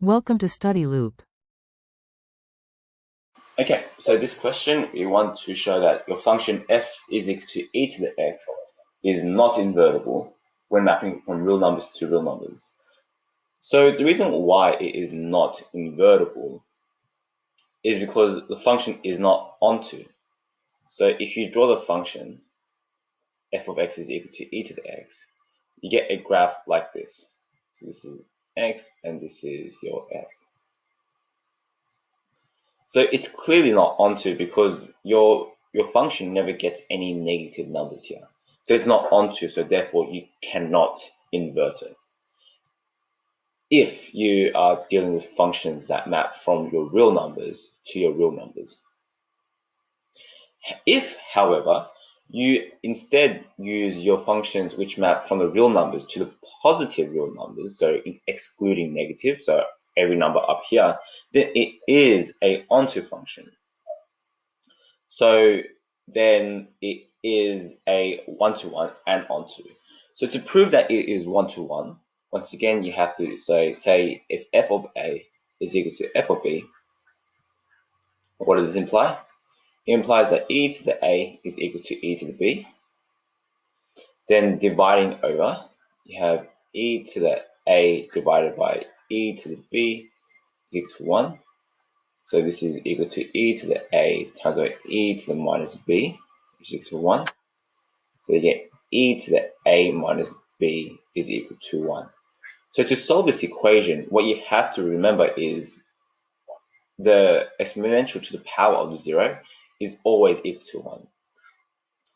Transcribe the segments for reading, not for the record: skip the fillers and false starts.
Welcome to Study Loop. Okay, so this question, we want to show that your function f is equal to e to the x is not invertible when mapping from real numbers to real numbers. So the reason why it is not invertible is because the function is not onto. So if you draw the function f of x is equal to e to the x, you get a graph like this. So this is x and this is your f. So it's clearly not onto because your function never gets any negative numbers here. So it's not onto, so therefore you cannot invert it. If you are dealing with functions that map from your real numbers to your real numbers. If, however, you instead use your functions which map from the real numbers to the positive real numbers, so excluding negative, so every number up here, then it is a onto function. So then it is a one-to-one and onto. So to prove that it is one-to-one, once again, you have to say if f of a is equal to f of b, what does this imply? It implies that e to the a is equal to e to the b. Then dividing over, you have e to the a divided by e to the b is equal to 1. So this is equal to e to the a times by e to the minus b, which is equal to 1. So you get e to the a minus b is equal to 1. So to solve this equation, what you have to remember is the exponential to the power of 0 is always equal to 1.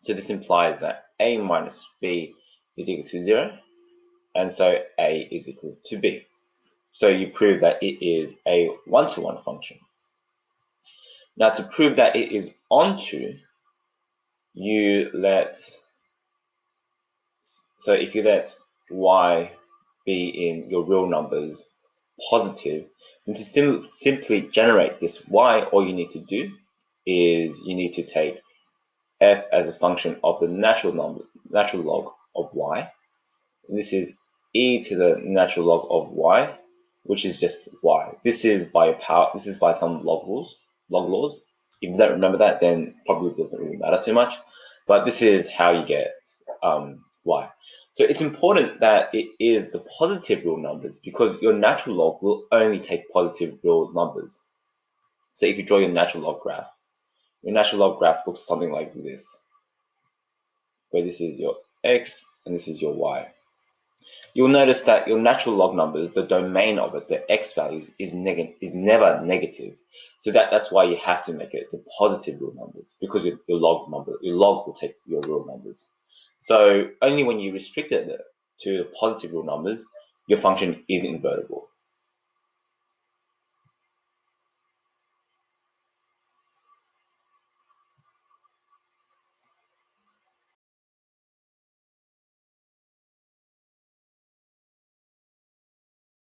So this implies that a minus b is equal to 0, and so a is equal to b. So you prove that it is a one-to-one function. Now to prove that it is onto, so if you let y be in your real numbers positive, then to simply generate this y, all you need to do is you need to take f as a function of the natural log of y. And this is e to the natural log of y, which is just y. This is by some log laws. If you don't remember that, then probably doesn't really matter too much. But this is how you get y. So it's important that it is the positive real numbers because your natural log will only take positive real numbers. So if you draw your natural log graph looks something like this, where this is your x and this is your y. You'll notice that your natural log numbers, the domain of it, the x values, is never negative. So that's why you have to make it the positive real numbers, because your log will take your real numbers. So only when you restrict it to the positive real numbers, your function is invertible.